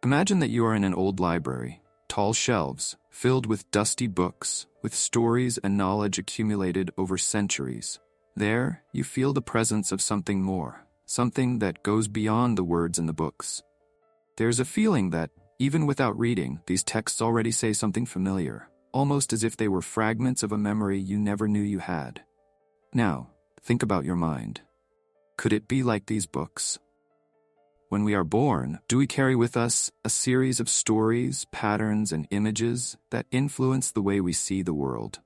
Imagine that you are in an old library, tall shelves, filled with dusty books, with stories and knowledge accumulated over centuries. There, you feel the presence of something more, something that goes beyond the words in the books. There's a feeling that, even without reading, these texts already say something familiar, almost as if they were fragments of a memory you never knew you had. Now, think about your mind. Could it be like these books? When we are born, do we carry with us a series of stories, patterns, and images that influence the way we see the world?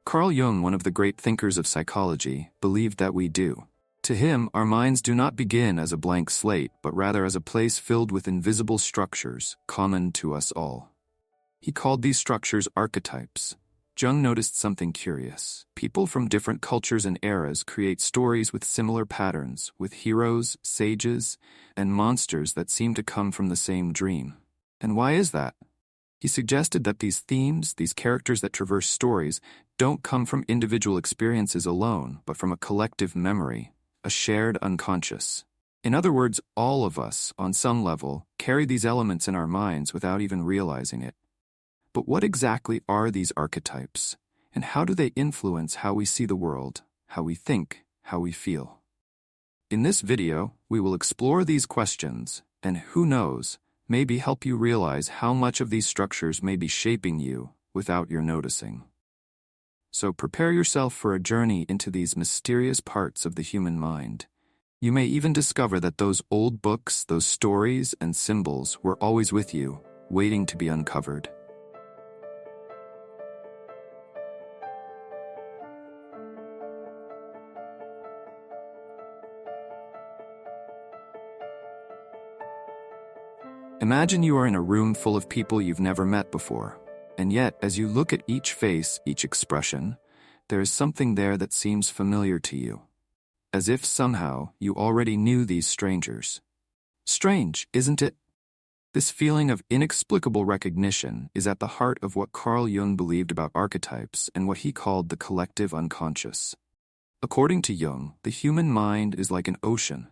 Carl Jung, one of the great thinkers of psychology, believed that we do. To him, our minds do not begin as a blank slate, but rather as a place filled with invisible structures, common to us all. He called these structures archetypes. Jung noticed something curious. People from different cultures and eras create stories with similar patterns, with heroes, sages, and monsters that seem to come from the same dream. And why is that? He suggested that these themes, these characters that traverse stories, don't come from individual experiences alone, but from a collective memory, a shared unconscious. In other words, all of us, on some level, carry these elements in our minds without even realizing it. But what exactly are these archetypes, and how do they influence how we see the world, how we think, how we feel? In this video, we will explore these questions, and who knows, maybe help you realize how much of these structures may be shaping you without your noticing. So prepare yourself for a journey into these mysterious parts of the human mind. You may even discover that those old books, those stories and symbols were always with you, waiting to be uncovered. Imagine you are in a room full of people you've never met before, and yet, as you look at each face, each expression, there is something there that seems familiar to you, as if somehow you already knew these strangers. Strange, isn't it? This feeling of inexplicable recognition is at the heart of what Carl Jung believed about archetypes and what he called the collective unconscious. According to Jung, the human mind is like an ocean,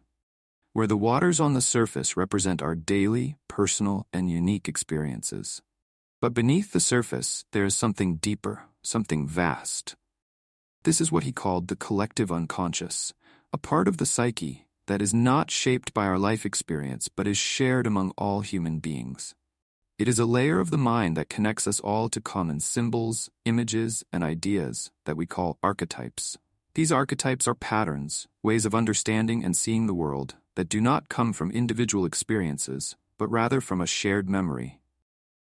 where the waters on the surface represent our daily, personal, and unique experiences. But beneath the surface, there is something deeper, something vast. This is what he called the collective unconscious, a part of the psyche that is not shaped by our life experience but is shared among all human beings. It is a layer of the mind that connects us all to common symbols, images, and ideas that we call archetypes. These archetypes are patterns, ways of understanding and seeing the world that do not come from individual experiences, but rather from a shared memory.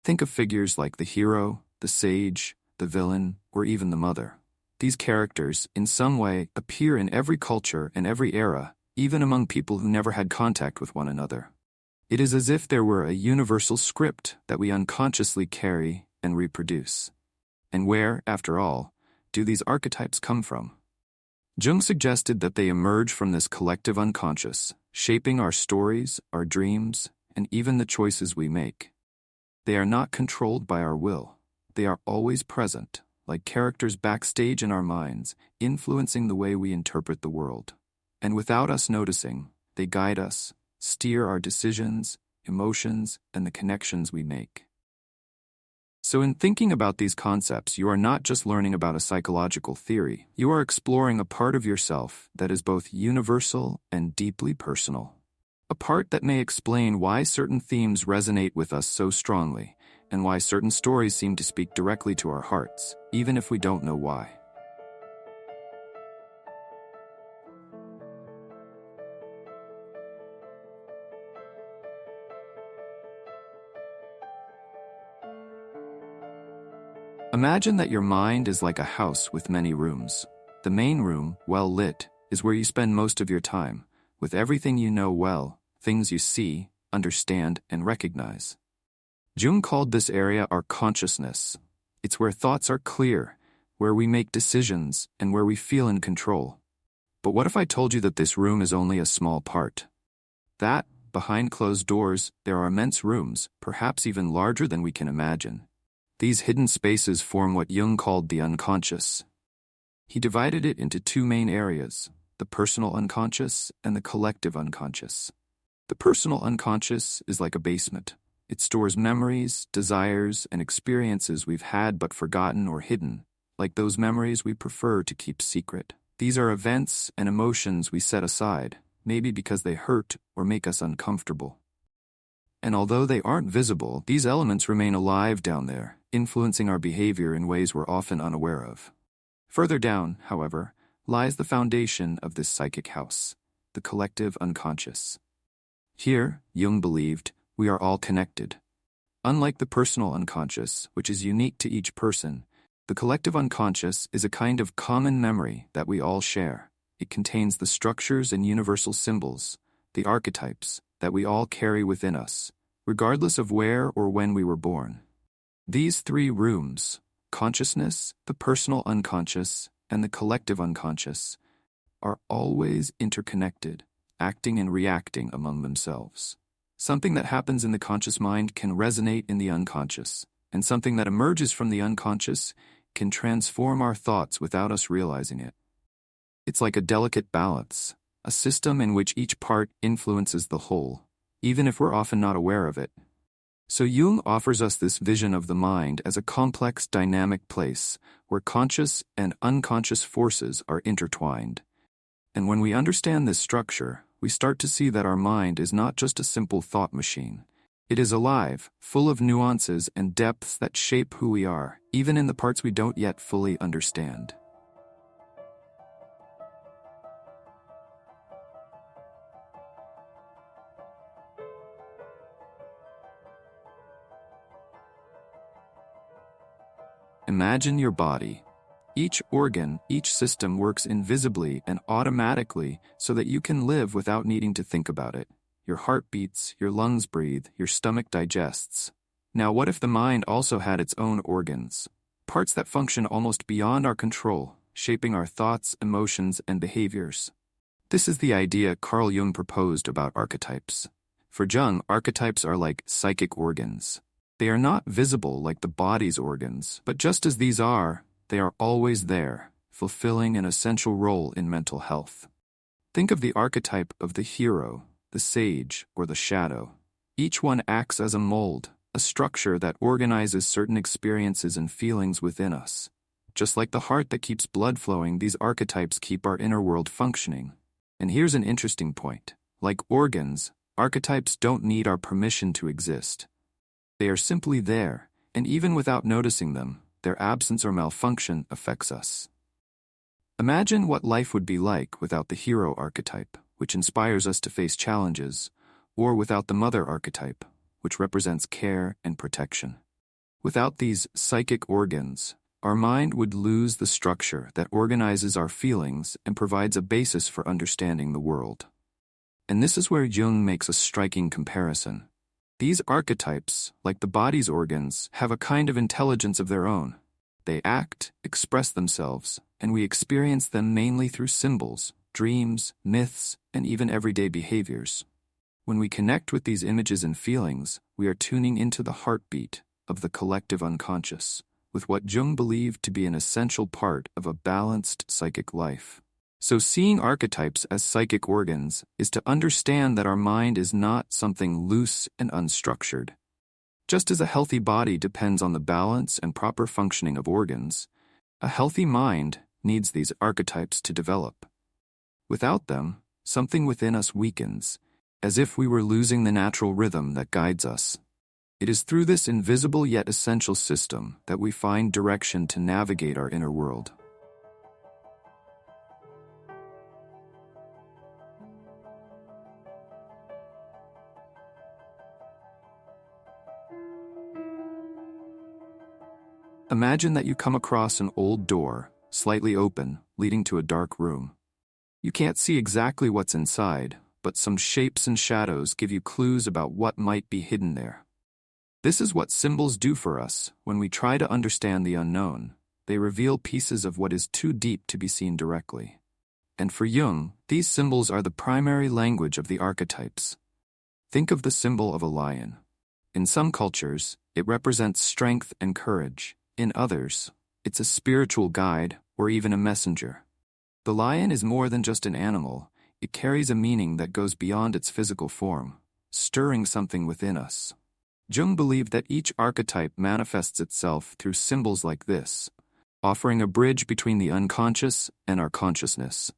Think of figures like the hero, the sage, the villain, or even the mother. These characters, in some way, appear in every culture and every era, even among people who never had contact with one another. It is as if there were a universal script that we unconsciously carry and reproduce. And where, after all, do these archetypes come from? Jung suggested that they emerge from this collective unconscious, shaping our stories, our dreams, and even the choices we make. They are not controlled by our will. They are always present, like characters backstage in our minds, influencing the way we interpret the world. And without us noticing, they guide us, steer our decisions, emotions, and the connections we make. So in thinking about these concepts, you are not just learning about a psychological theory. You are exploring a part of yourself that is both universal and deeply personal. A part that may explain why certain themes resonate with us so strongly, and why certain stories seem to speak directly to our hearts, even if we don't know why. Imagine that your mind is like a house with many rooms. The main room, well lit, is where you spend most of your time, with everything you know well, things you see, understand, and recognize. Jung called this area our consciousness. It's where thoughts are clear, where we make decisions, and where we feel in control. But what if I told you that this room is only a small part? That, behind closed doors, there are immense rooms, perhaps even larger than we can imagine. These hidden spaces form what Jung called the unconscious. He divided it into two main areas, the personal unconscious and the collective unconscious. The personal unconscious is like a basement, It stores memories, desires, and experiences we've had but forgotten or hidden, like those memories we prefer to keep secret. These are events and emotions we set aside, maybe because they hurt or make us uncomfortable. And although they aren't visible, these elements remain alive down there, influencing our behavior in ways we're often unaware of. Further down, however, lies the foundation of this psychic house, the collective unconscious. Here, Jung believed, we are all connected. Unlike the personal unconscious, which is unique to each person, the collective unconscious is a kind of common memory that we all share. It contains the structures and universal symbols, the archetypes, that we all carry within us, regardless of where or when we were born. These three rooms, consciousness, the personal unconscious, and the collective unconscious, are always interconnected, acting and reacting among themselves. Something that happens in the conscious mind can resonate in the unconscious, and something that emerges from the unconscious can transform our thoughts without us realizing it. It's like a delicate balance, a system in which each part influences the whole, even if we're often not aware of it. So Jung offers us this vision of the mind as a complex, dynamic place where conscious and unconscious forces are intertwined. And when we understand this structure, we start to see that our mind is not just a simple thought machine. It is alive, full of nuances and depths that shape who we are, even in the parts we don't yet fully understand. Imagine your body. Each organ, each system works invisibly and automatically so that you can live without needing to think about it. Your heart beats, your lungs breathe, your stomach digests. Now what if the mind also had its own organs? Parts that function almost beyond our control, shaping our thoughts, emotions, and behaviors. This is the idea Carl Jung proposed about archetypes. For Jung, archetypes are like psychic organs. They are not visible like the body's organs, but just as these are, they are always there, fulfilling an essential role in mental health. Think of the archetype of the hero, the sage, or the shadow. Each one acts as a mold, a structure that organizes certain experiences and feelings within us. Just like the heart that keeps blood flowing, these archetypes keep our inner world functioning. And here's an interesting point. Like organs, archetypes don't need our permission to exist. They are simply there, and even without noticing them, their absence or malfunction affects us. Imagine what life would be like without the hero archetype, which inspires us to face challenges, or without the mother archetype, which represents care and protection. Without these psychic organs, our mind would lose the structure that organizes our feelings and provides a basis for understanding the world. And this is where Jung makes a striking comparison. These archetypes, like the body's organs, have a kind of intelligence of their own. They act, express themselves, and we experience them mainly through symbols, dreams, myths, and even everyday behaviors. When we connect with these images and feelings, we are tuning into the heartbeat of the collective unconscious, with what Jung believed to be an essential part of a balanced psychic life. So seeing archetypes as psychic organs is to understand that our mind is not something loose and unstructured. Just as a healthy body depends on the balance and proper functioning of organs, a healthy mind needs these archetypes to develop. Without them, something within us weakens, as if we were losing the natural rhythm that guides us. It is through this invisible yet essential system that we find direction to navigate our inner world. Imagine that you come across an old door, slightly open, leading to a dark room. You can't see exactly what's inside, but some shapes and shadows give you clues about what might be hidden there. This is what symbols do for us when we try to understand the unknown. They reveal pieces of what is too deep to be seen directly. And for Jung, these symbols are the primary language of the archetypes. Think of the symbol of a lion. In some cultures, it represents strength and courage. In others, it's a spiritual guide or even a messenger. The lion is more than just an animal. It carries a meaning that goes beyond its physical form, stirring something within us. Jung believed that each archetype manifests itself through symbols like this, offering a bridge between the unconscious and our consciousness.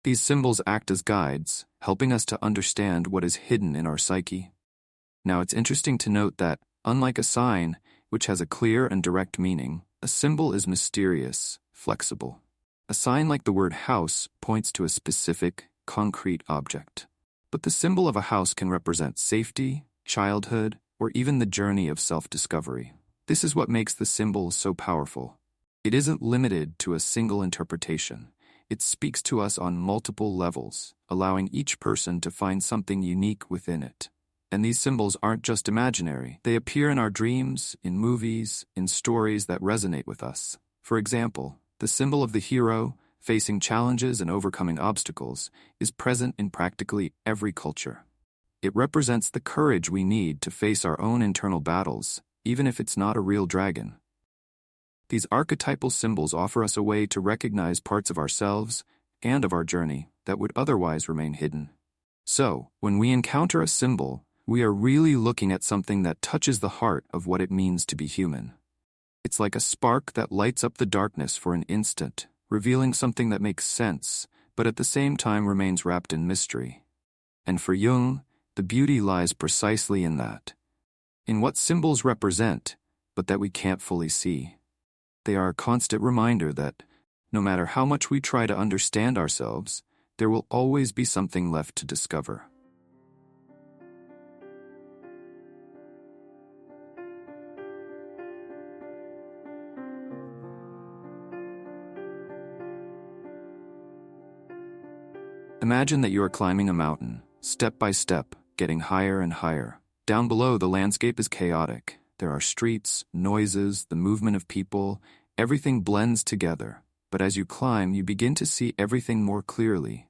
These symbols act as guides, helping us to understand what is hidden in our psyche. Now, it's interesting to note that, unlike a sign, which has a clear and direct meaning, a symbol is mysterious, flexible. A sign like the word house points to a specific, concrete object. But the symbol of a house can represent safety, childhood, or even the journey of self-discovery. This is what makes the symbol so powerful. It isn't limited to a single interpretation. It speaks to us on multiple levels, allowing each person to find something unique within it. And these symbols aren't just imaginary. They appear in our dreams, in movies, in stories that resonate with us. For example, the symbol of the hero, facing challenges and overcoming obstacles, is present in practically every culture. It represents the courage we need to face our own internal battles, even if it's not a real dragon. These archetypal symbols offer us a way to recognize parts of ourselves and of our journey that would otherwise remain hidden. So, when we encounter a symbol, we are really looking at something that touches the heart of what it means to be human. It's like a spark that lights up the darkness for an instant, revealing something that makes sense, but at the same time remains wrapped in mystery. And for Jung, the beauty lies precisely in that. In what symbols represent, but that we can't fully see. They are a constant reminder that, no matter how much we try to understand ourselves, there will always be something left to discover. Imagine that you are climbing a mountain, step by step, getting higher and higher. Down below, the landscape is chaotic. There are streets, noises, the movement of people, everything blends together. But as you climb, you begin to see everything more clearly.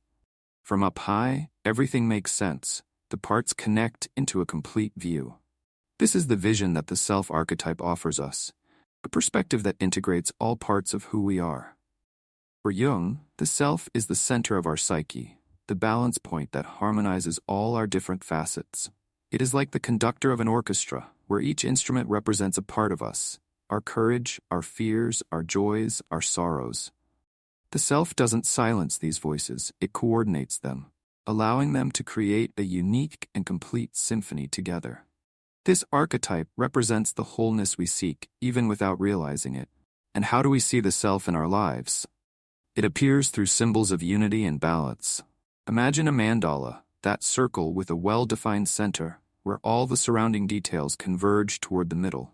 From up high, everything makes sense. The parts connect into a complete view. This is the vision that the self archetype offers us, a perspective that integrates all parts of who we are. For Jung, the self is the center of our psyche, the balance point that harmonizes all our different facets. It is like the conductor of an orchestra, where each instrument represents a part of us, our courage, our fears, our joys, our sorrows. The self doesn't silence these voices, it coordinates them, allowing them to create a unique and complete symphony together. This archetype represents the wholeness we seek, even without realizing it. And how do we see the self in our lives? It appears through symbols of unity and balance. Imagine a mandala, that circle with a well-defined center, where all the surrounding details converge toward the middle.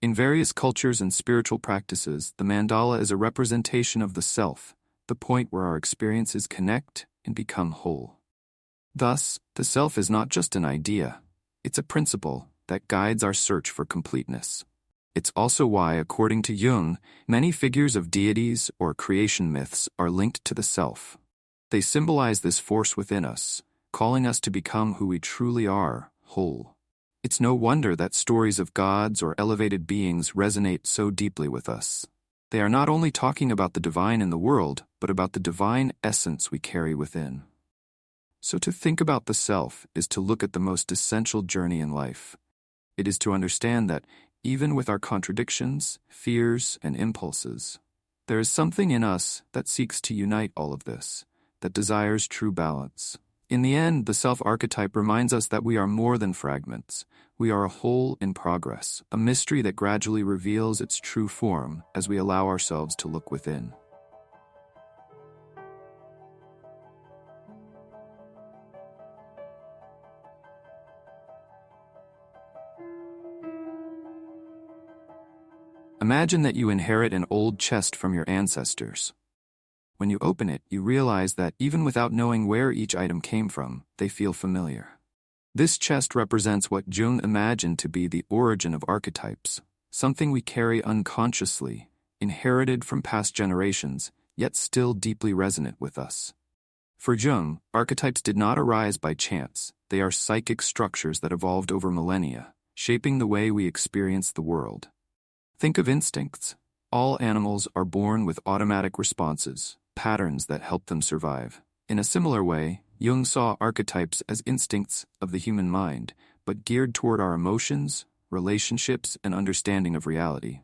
In various cultures and spiritual practices, the mandala is a representation of the self, the point where our experiences connect and become whole. Thus, the self is not just an idea, it's a principle that guides our search for completeness. It's also why, according to Jung, many figures of deities or creation myths are linked to the self. They symbolize this force within us, calling us to become who we truly are, whole. It's no wonder that stories of gods or elevated beings resonate so deeply with us. They are not only talking about the divine in the world, but about the divine essence we carry within. So to think about the self is to look at the most essential journey in life. It is to understand that, even with our contradictions, fears, and impulses, there is something in us that seeks to unite all of this, that desires true balance. In the end, the self-archetype reminds us that we are more than fragments. We are a whole in progress, a mystery that gradually reveals its true form as we allow ourselves to look within. Imagine that you inherit an old chest from your ancestors. When you open it, you realize that even without knowing where each item came from, they feel familiar. This chest represents what Jung imagined to be the origin of archetypes, something we carry unconsciously, inherited from past generations, yet still deeply resonant with us. For Jung, archetypes did not arise by chance. They are psychic structures that evolved over millennia, shaping the way we experience the world. Think of instincts. All animals are born with automatic responses, patterns that help them survive. In a similar way, Jung saw archetypes as instincts of the human mind, but geared toward our emotions, relationships, and understanding of reality.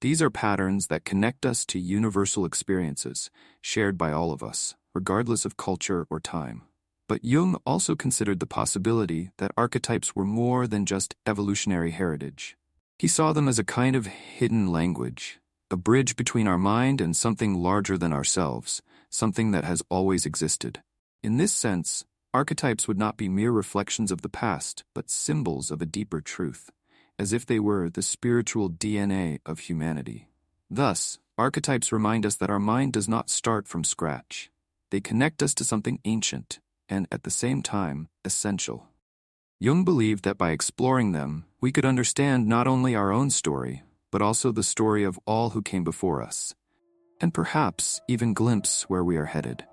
These are patterns that connect us to universal experiences, shared by all of us, regardless of culture or time. But Jung also considered the possibility that archetypes were more than just evolutionary heritage. He saw them as a kind of hidden language, a bridge between our mind and something larger than ourselves, something that has always existed. In this sense, archetypes would not be mere reflections of the past, but symbols of a deeper truth, as if they were the spiritual DNA of humanity. Thus, archetypes remind us that our mind does not start from scratch. They connect us to something ancient, and at the same time, essential. Jung believed that by exploring them, we could understand not only our own story, but also the story of all who came before us, and perhaps even glimpse where we are headed.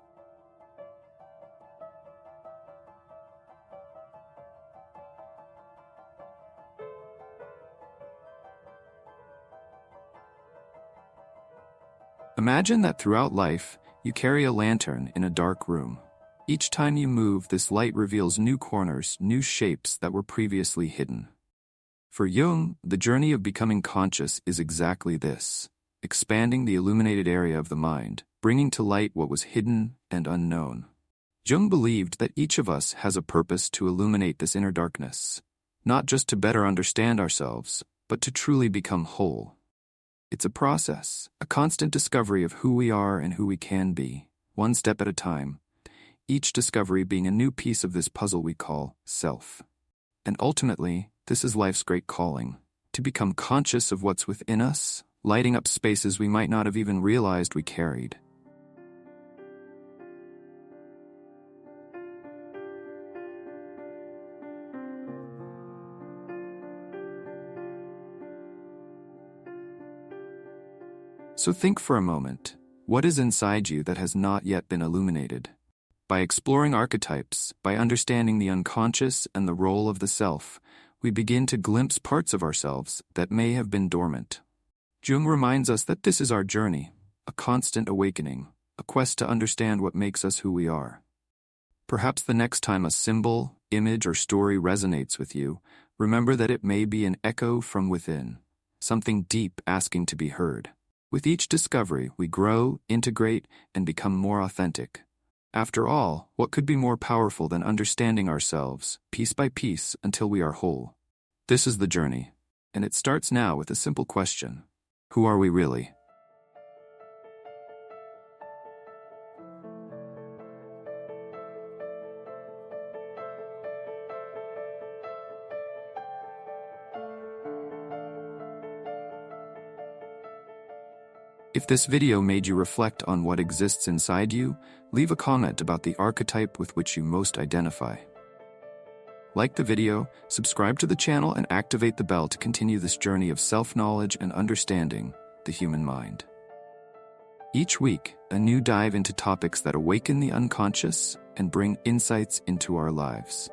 Imagine that throughout life, you carry a lantern in a dark room. Each time you move, this light reveals new corners, new shapes that were previously hidden. For Jung, the journey of becoming conscious is exactly this, expanding the illuminated area of the mind, bringing to light what was hidden and unknown. Jung believed that each of us has a purpose to illuminate this inner darkness, not just to better understand ourselves, but to truly become whole. It's a process, a constant discovery of who we are and who we can be, one step at a time, each discovery being a new piece of this puzzle we call self. And ultimately, this is life's great calling, to become conscious of what's within us, lighting up spaces we might not have even realized we carried. So think for a moment, what is inside you that has not yet been illuminated? By exploring archetypes, by understanding the unconscious and the role of the self, we begin to glimpse parts of ourselves that may have been dormant. Jung reminds us that this is our journey, a constant awakening, a quest to understand what makes us who we are. Perhaps the next time a symbol, image, or story resonates with you, remember that it may be an echo from within, something deep asking to be heard. With each discovery, we grow, integrate, and become more authentic. After all, what could be more powerful than understanding ourselves, piece by piece, until we are whole? This is the journey, and it starts now with a simple question. Who are we really? If this video made you reflect on what exists inside you, leave a comment about the archetype with which you most identify. Like the video, subscribe to the channel, and activate the bell to continue this journey of self-knowledge and understanding the human mind. Each week, a new dive into topics that awaken the unconscious and bring insights into our lives.